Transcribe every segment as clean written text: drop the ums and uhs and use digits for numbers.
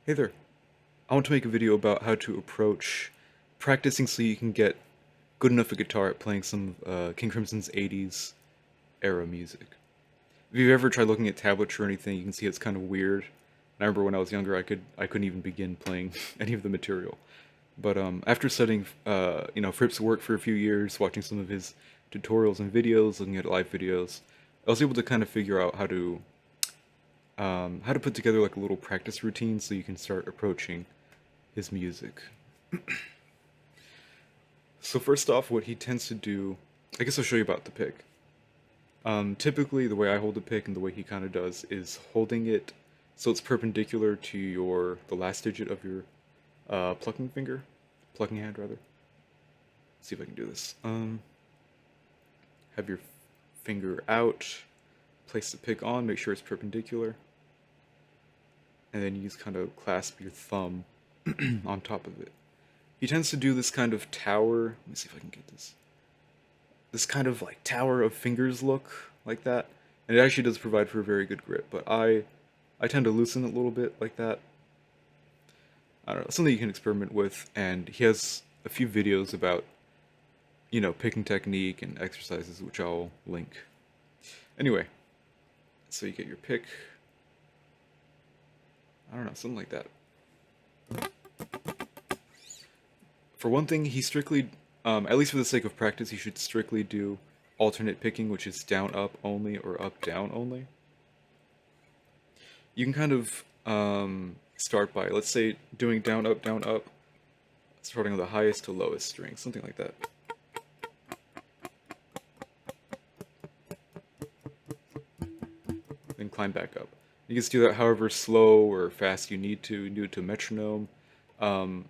Hey there. I want to make a video about how to approach practicing so you can get good enough a guitar at playing some King Crimson's 80s era music. If you've ever tried looking at tablature or anything, you can see it's kind of weird. And I remember when I was younger, I couldn't even begin playing any of the material. But after studying Fripp's work for a few years, watching some of his tutorials and videos, looking at live videos, I was able to kind of figure out how to put together like a little practice routine so you can start approaching his music. So first off, what he tends to do, I guess I'll show you about the pick. Typically, the way I hold the pick and the way he kind of does is holding it so it's perpendicular to the last digit of your plucking hand rather. Let's see if I can do this. Have your finger out, place the pick on, make sure it's perpendicular, and then you just kind of clasp your thumb on top of it. He tends to do this kind of tower. Let me see if I can get this. This kind of like tower of fingers look like that, and it actually does provide for a very good grip. But I tend to loosen it a little bit like that. I don't know, something you can experiment with. And he has a few videos about picking technique and exercises, which I'll link. Anyway, so you get your pick. I don't know, something like that. For one thing, he strictly, at least for the sake of practice, he should strictly do alternate picking, which is down up only or up down only. You can kind of start by, let's say, doing down up, starting on the highest to lowest string, something like that. Then climb back up. You can just do that however slow or fast you need to. You do it to metronome. And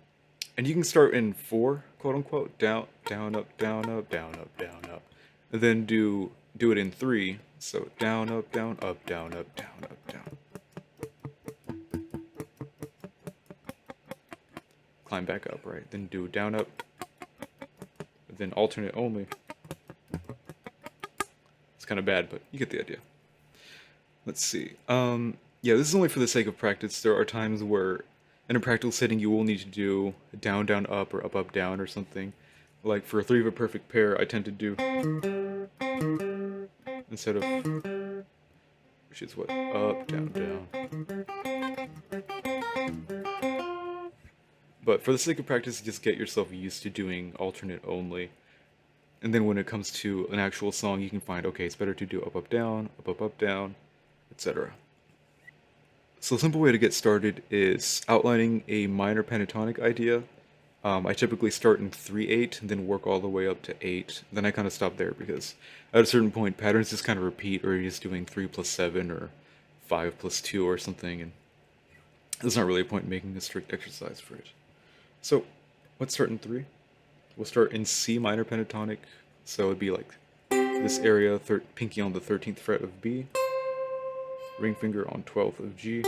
you can start in 4, quote unquote, down, up, down, up, down, up, down, up. And then do it in 3, so down, up, down, up, down, up, down, up, down. Climb back up, right? Then do down, up, then alternate only. It's kind of bad, but you get the idea. Let's see. Yeah, this is only for the sake of practice. There are times where in a practical setting you will need to do down, down, up, or up, down, or something. Like for a 3 of a perfect pair, I tend to do instead of, which is what, up, down, down. But for the sake of practice, just get yourself used to doing alternate only. And then when it comes to an actual song, you can find, okay, it's better to do up, down, up, down, etc. So a simple way to get started is outlining a minor pentatonic idea. I typically start in 3/8 and then work all the way up to 8. Then I kind of stop there because at a certain point patterns just kind of repeat, or you're just doing 3 plus 7 or 5 plus 2 or something, and there's not really a point in making a strict exercise for it. So let's start in 3. We'll start in C minor pentatonic, so it'd be like this area, pinky on the 13th fret of B, ring finger on 12th of G,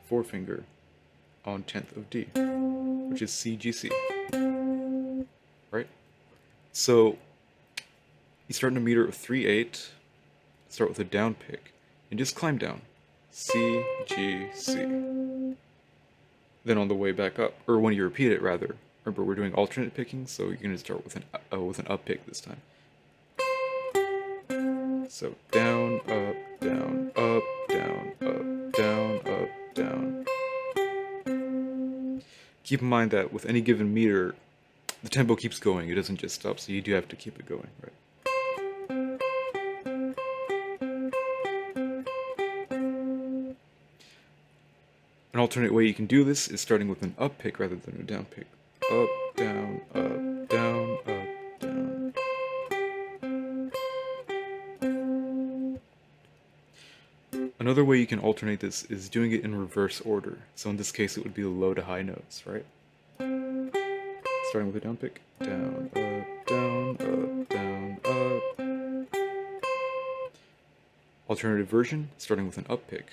forefinger on 10th of D, which is C, G, C, right? So you start in a meter of 3/8, start with a down pick, and just climb down, C, G, C. Then on the way back up, or when you repeat it rather, remember we're doing alternate picking, so you're going to start with an up pick this time. So down, up, down, up, down, up, down, up, down. Keep in mind that with any given meter, the tempo keeps going, it doesn't just stop, so you do have to keep it going, right? An alternate way you can do this is starting with an up pick rather than a down pick. Up, down, up, down, up, down. Another way you can alternate this is doing it in reverse order. So in this case it would be the low to high notes, right? Starting with a down pick. Down, up, down, up, down, up. Alternative version, starting with an up pick.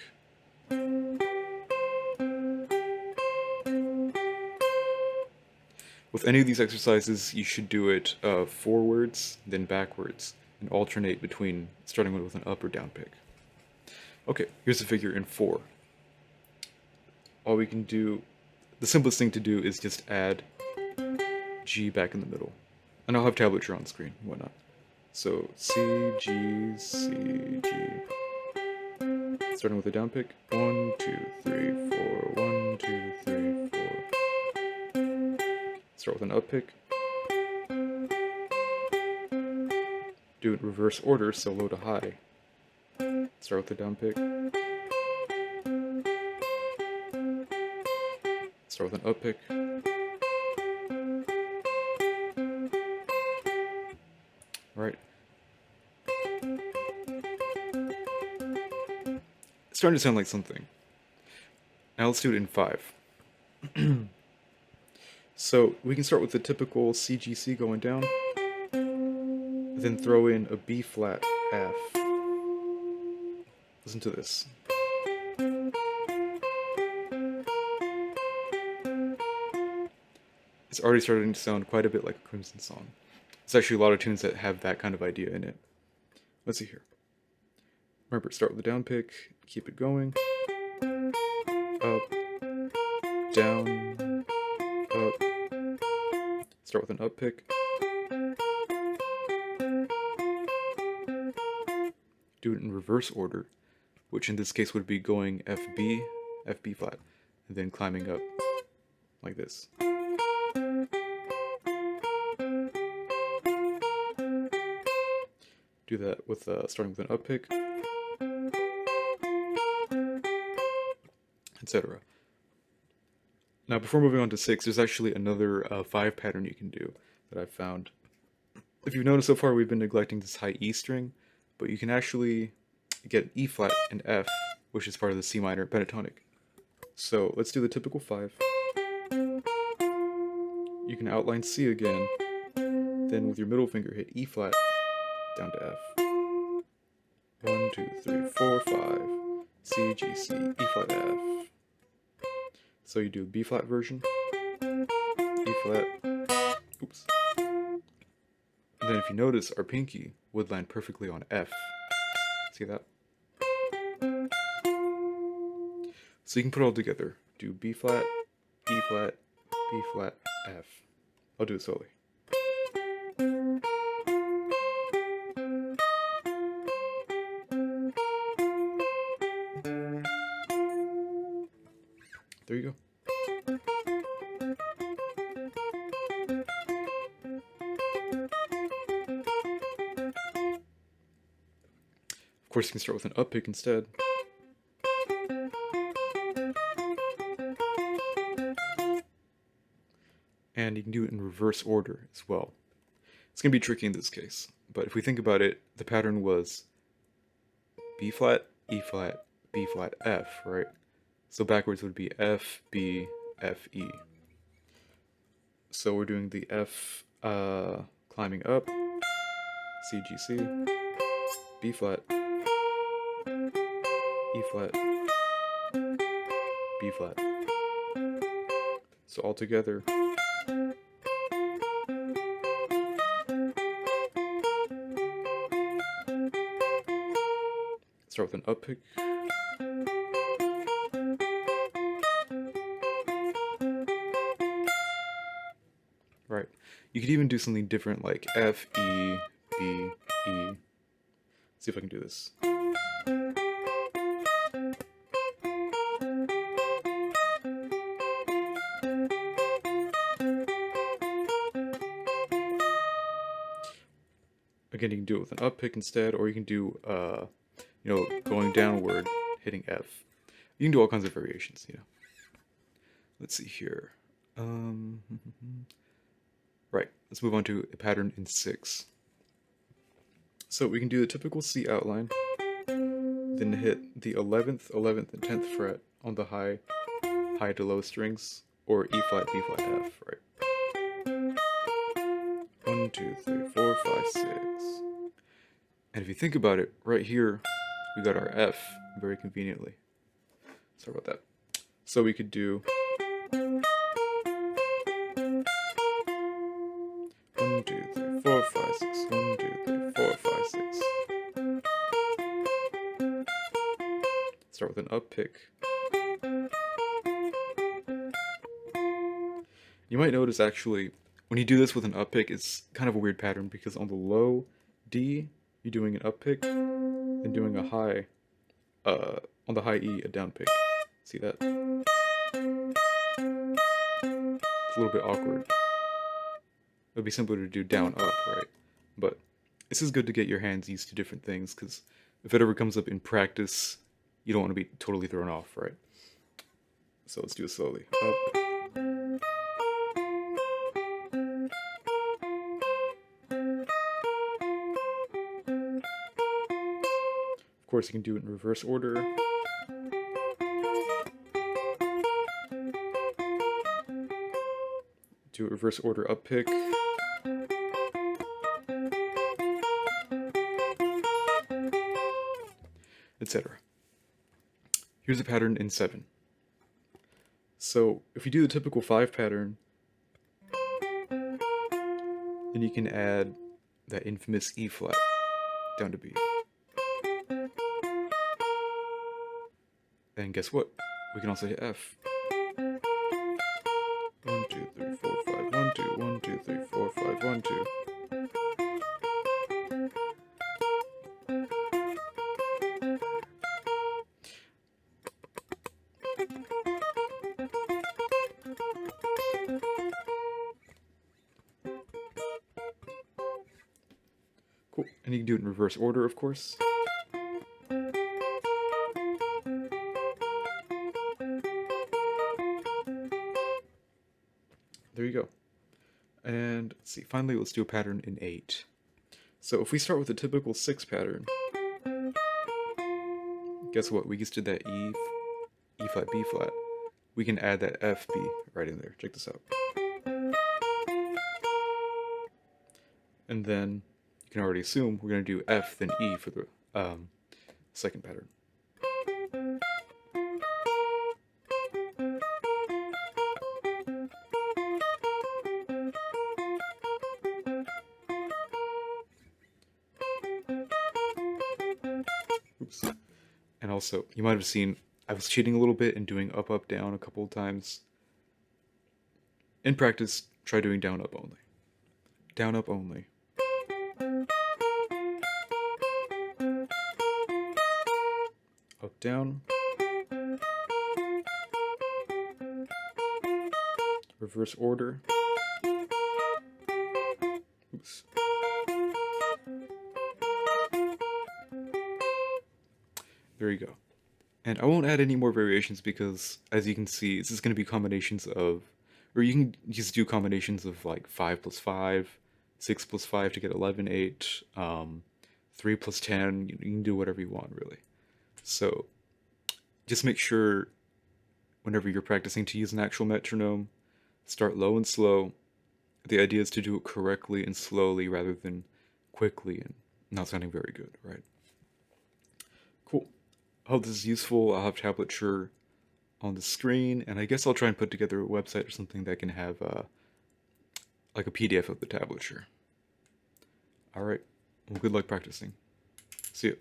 With any of these exercises, you should do it forwards, then backwards, and alternate between starting with an up or down pick. Okay, here's the figure in 4. all we can do, the simplest thing to do is just add G back in the middle. And I'll have tablature on screen and whatnot. So C, G, C, G. Starting with a down pick. 1, 2, 3, 4. 1, 2, 3, 4. Start with an up pick. Do it in reverse order, so low to high. Start with a down pick. Start with an up pick. Right. It's starting to sound like something. Now let's do it in 5. So we can start with the typical CGC going down, then throw in a B flat F. Listen to this. It's already starting to sound quite a bit like a Crimson song. There's actually a lot of tunes that have that kind of idea in it. Let's see here. Remember, start with the down pick, keep it going. Up, down, up. Start with an up pick. Do it in reverse order, which in this case would be going FB, FB flat, and then climbing up like this. Do that with starting with an up pick, etc. Now, before moving on to 6, there's actually another 5 pattern you can do that I've found. If you've noticed so far, we've been neglecting this high E string, but you can actually get E flat and F, which is part of the C minor pentatonic. So let's do the typical 5. You can outline C again, then with your middle finger hit E flat down to F. 1, 2, 3, 4, 5. C, G, C, E flat, F. So you do a B flat version, E flat, oops. And then if you notice, our pinky would land perfectly on F. See that? So you can put it all together. Do B flat, E flat, B flat, F. I'll do it slowly. There you go. Of course, you can start with an up pick instead. And you can do it in reverse order as well. It's going to be tricky in this case, but if we think about it, the pattern was B flat, E flat, B flat, F, right? So backwards would be F, B, F, E. So we're doing the F climbing up, C, G, C, B flat, E flat, B flat. So all together. Start with an up pick. Right. You could even do something different like F, E, B, E. See if I can do this. Again, you can do it with an up pick instead, or you can do, going downward, hitting F. You can do all kinds of variations, Let's see here. Right, let's move on to a pattern in 6. So we can do the typical C outline, then hit the 11th, 11th, and 10th fret on the high to low strings, or E flat, B flat, F, right? 1, 2, 3, 4, 5, 6. And if you think about it, right here, we got our F very conveniently. Sorry about that. So we could do 1, 2, 3, 4, 5, 6. 1, 2, 3, 4, 5, 6. Start with an up pick. You might notice actually, when you do this with an up pick, it's kind of a weird pattern because on the low D, you're doing an up pick and doing a high, on the high E, a down pick. See that? It's a little bit awkward. It would be simpler to do down up, right? But this is good to get your hands used to different things because if it ever comes up in practice, you don't want to be totally thrown off, right? So let's do it slowly. Up. Of course, you can do it in reverse order. Do it reverse order up pick. Etc. Here's a pattern in 7. So if you do the typical 5 pattern, then you can add that infamous E flat down to B. And guess what? We can also hit F. 1, 2, 3, 4, 5, 1, 2, 1, 2, 3, 4, 5, 1, 2. Cool. And you can do it in reverse order, of course. There you go. And let's see, finally let's do a pattern in 8. So if we start with a typical 6 pattern, guess what? We just did that E flat, B flat. We can add that F, B right in there. Check this out. And then you can already assume we're going to do F, then E for the second pattern. Oops. And also, you might have seen I was cheating a little bit and doing up, up, down a couple of times. In practice, try doing down, up only. Down, up only. Up, down. Reverse order. Oops. There you go. And I won't add any more variations because, as you can see, this is going to be combinations of, or you can just do combinations of like 5 plus 5, 6 plus 5 to get 11, 8, 3 plus 10, you can do whatever you want, really. So, just make sure, whenever you're practicing to use an actual metronome, start low and slow. The idea is to do it correctly and slowly rather than quickly and not sounding very good, right? Cool. I hope this is useful. I'll have tablature on the screen, and I guess I'll try and put together a website or something that can have like a PDF of the tablature. Alright, well, good luck practicing. See ya.